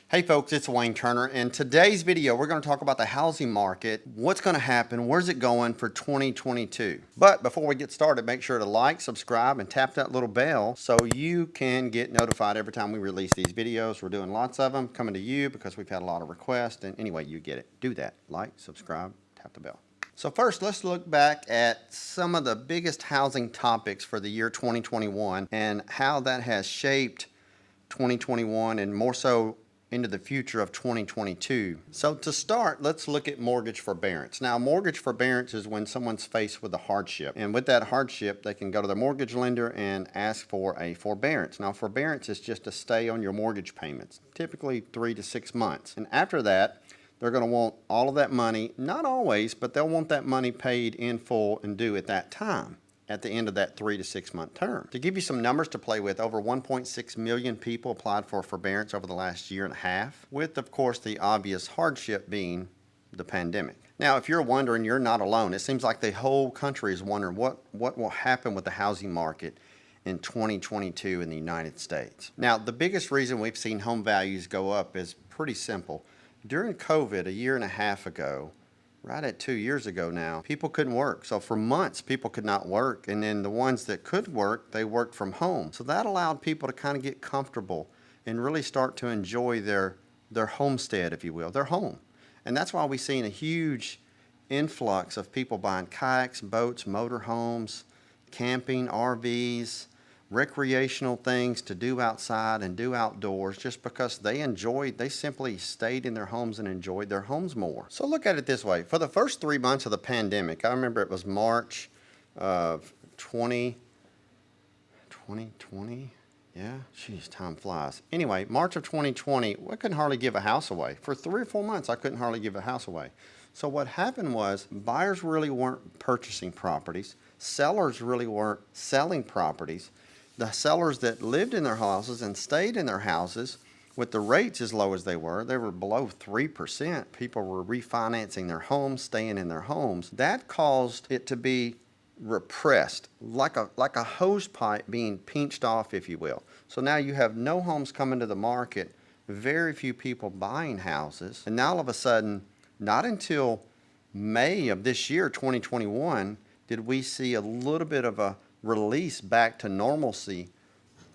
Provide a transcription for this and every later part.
Hey folks, it's Wayne Turner. In today's video, we're going to talk about the housing market, what's going to happen, where's it going for 2022. But before we get started, make sure to like, subscribe, and tap that little bell so you can get notified every time we release these videos. We're doing lots of them coming to you because we've had a lot of requests. And anyway, you get it. Do that. Like, subscribe, tap the bell. So first, let's look back at some of the biggest housing topics for the year 2021 and how that has shaped 2021 and more so into the future of 2022. So to start, let's look at mortgage forbearance. Now, mortgage forbearance is when someone's faced with a hardship. And with that hardship, they can go to their mortgage lender and ask for a forbearance. Now, forbearance is just a stay on your mortgage payments, typically 3 to 6 months. And after that, they're going to want all of that money, not always, but they'll want that money paid in full and due at that time, at the end of that 3 to 6 month term. To give you some numbers to play with, over 1.6 million people applied for forbearance over the last year and a half, with, of course, the obvious hardship being the pandemic. Now, if you're wondering, you're not alone. It seems like the whole country is wondering what will happen with the housing market in 2022 in the United States. Now, the biggest reason we've seen home values go up is pretty simple. During COVID, a year and a half ago, right at 2 years ago now, people couldn't work. So for months, people could not work. And then the ones that could work, they worked from home. So that allowed people to kind of get comfortable and really start to enjoy their homestead, if you will, their home. And that's why we've seen a huge influx of people buying kayaks, boats, motorhomes, camping, RVs, recreational things to do outside and do outdoors, just because they simply stayed in their homes and enjoyed their homes more. So look at it this way. For the first 3 months of the pandemic, I remember it was March of 2020. Yeah, geez, time flies. Anyway, March of 2020, I couldn't hardly give a house away. For 3 or 4 months, I couldn't hardly give a house away. So what happened was buyers really weren't purchasing properties. Sellers really weren't selling properties. The sellers that lived in their houses and stayed in their houses with the rates as low as they were below 3%. People were refinancing their homes, staying in their homes. That caused it to be repressed, like a hose pipe being pinched off, if you will. So now you have no homes coming to the market, very few people buying houses. And now all of a sudden, not until May of this year, 2021, did we see a little bit of a release back to normalcy,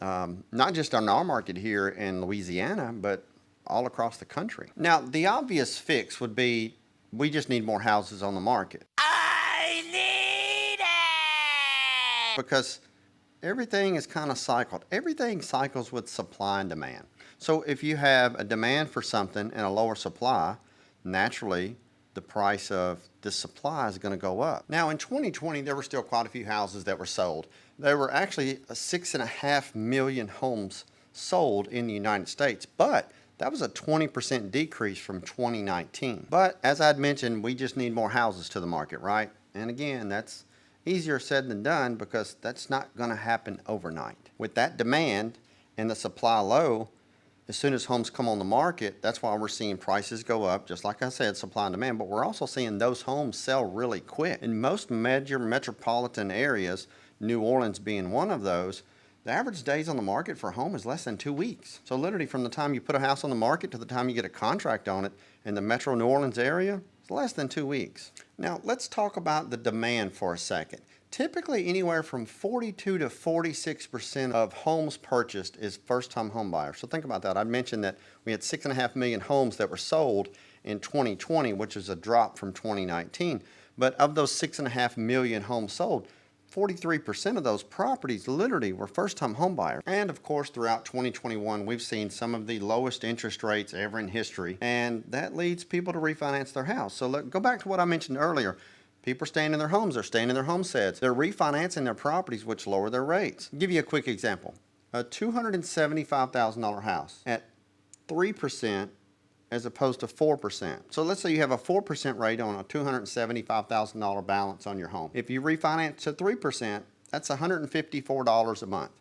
not just on our market here in Louisiana, but all across the country. Now, the obvious fix would be we just need more houses on the market. I need it! Because everything is kind of cycled. Everything cycles with supply and demand. So if you have a demand for something and a lower supply, naturally, the price of the supply is going to go up. Now, in 2020, there were still quite a few houses that were sold. There were actually 6.5 million homes sold in the United States, but that was a 20% decrease from 2019. But as I'd mentioned, we just need more houses to the market, right? And again, that's easier said than done because that's not going to happen overnight. With that demand and the supply low, as soon as homes come on the market, that's why we're seeing prices go up, just like I said, supply and demand, but we're also seeing those homes sell really quick. In most major metropolitan areas, New Orleans being one of those, the average days on the market for a home is less than 2 weeks. So literally from the time you put a house on the market to the time you get a contract on it in the metro New Orleans area, it's less than 2 weeks. Now let's talk about the demand for a second. Typically anywhere from 42 to 46% of homes purchased is first-time home buyers. So think about that. I mentioned that we had 6.5 million homes that were sold in 2020, which is a drop from 2019. But of those 6.5 million homes sold, 43% of those properties literally were first-time home buyers. And of course, throughout 2021, we've seen some of the lowest interest rates ever in history, and that leads people to refinance their house. So go back to what I mentioned earlier. People are staying in their homes. They're staying in their homesteads. They're refinancing their properties, which lower their rates. I'll give you a quick example. A $275,000 house at 3% as opposed to 4%. So let's say you have a 4% rate on a $275,000 balance on your home. If you refinance to 3%, that's $154 a month.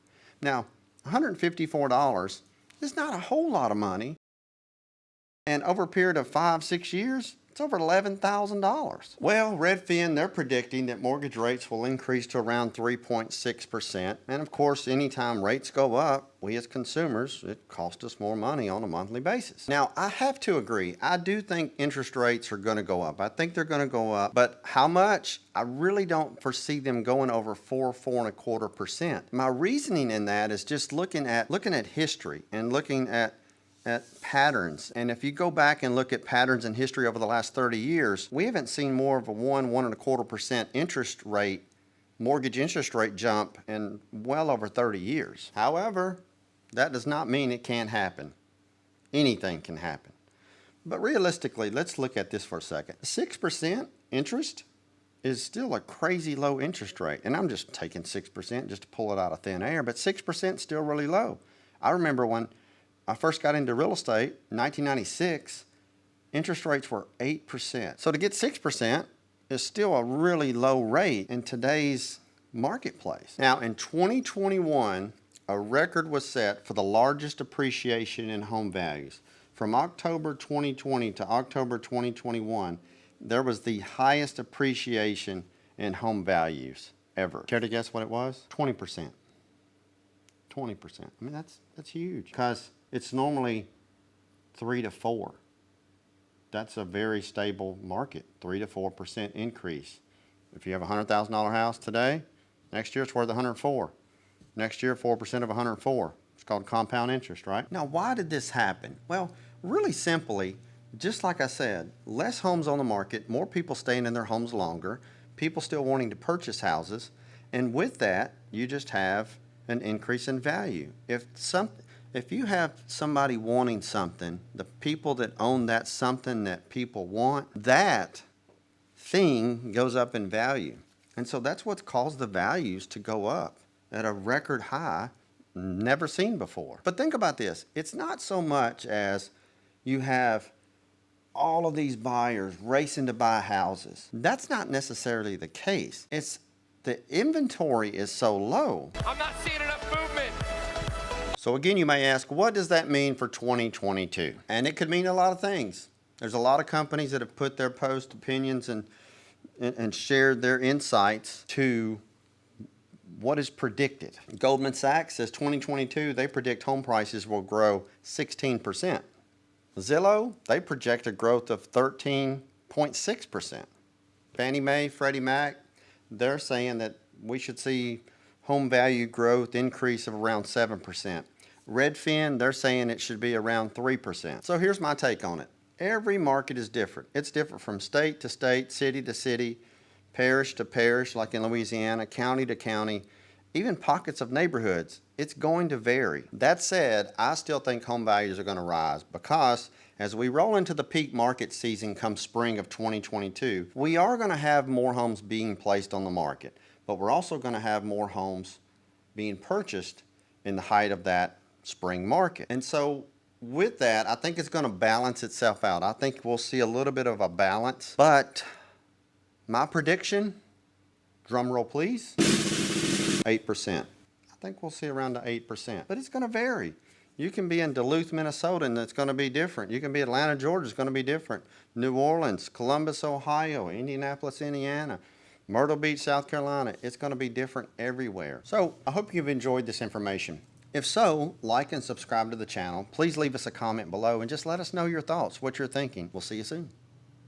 Now, $154 is not a whole lot of money. And over a period of 5-6 years, It's over $11,000. Well, Redfin, they're predicting that mortgage rates will increase to around 3.6%. And of course, anytime rates go up, we as consumers, it costs us more money on a monthly basis. Now, I have to agree. I do think interest rates are going to go up. I think they're going to go up, but how much? I really don't foresee them going over 4.25%. My reasoning in that is just looking at history and looking at patterns. And if you go back and look at patterns in history over the last 30 years, we haven't seen more of a 1.25% mortgage interest rate jump in well over 30 years. However, that does not mean it can't happen. Anything can happen. But realistically, let's look at this for a second. 6% interest is still a crazy low interest rate. And I'm just taking 6% just to pull it out of thin air, but 6% is still really low. I remember when I first got into real estate in 1996, interest rates were 8%. So to get 6% is still a really low rate in today's marketplace. Now in 2021, a record was set for the largest appreciation in home values. From October 2020 to October 2021, there was the highest appreciation in home values ever. Care to guess what it was? 20%. 20%. I mean, that's huge because it's normally 3 to 4. That's a very stable market, 3 to 4% increase. If you have a $100,000 house today, next year it's worth 104. Next year, 4% of 104. It's called compound interest, right? Now, why did this happen? Well, really simply, just like I said, less homes on the market, more people staying in their homes longer, people still wanting to purchase houses, and with that, you just have an increase in value. If you have somebody wanting something, the people that own that something that people want, that thing goes up in value. And so that's what's caused the values to go up at a record high never seen before. But think about this. It's not so much as you have all of these buyers racing to buy houses. That's not necessarily the case. It's the inventory is so low. I'm not seeing enough movement. So again, you may ask, what does that mean for 2022? And it could mean a lot of things. There's a lot of companies that have put their post opinions and shared their insights to what is predicted. Goldman Sachs says 2022, they predict home prices will grow 16%. Zillow, they project a growth of 13.6%. Fannie Mae, Freddie Mac, they're saying that we should see home value growth increase of around 7%. Redfin, they're saying it should be around 3%. So here's my take on it. Every market is different. It's different from state to state, city to city, parish to parish, like in Louisiana, county to county, even pockets of neighborhoods. It's going to vary. That said, I still think home values are going to rise because as we roll into the peak market season come spring of 2022, we are going to have more homes being placed on the market, but we're also going to have more homes being purchased in the height of that spring market. And so with that, I think it's going to balance itself out. I think we'll see a little bit of a balance, but my prediction, drum roll please, 8%. I think we'll see around the 8%, but it's going to vary. You can be in Duluth, Minnesota, and it's going to be different. You can be Atlanta, Georgia, it's going to be different. New Orleans, Columbus, Ohio, Indianapolis, Indiana, Myrtle Beach, South Carolina, it's going to be different everywhere. So I hope you've enjoyed this information. If so, like and subscribe to the channel. Please leave us a comment below and just let us know your thoughts, what you're thinking. We'll see you soon.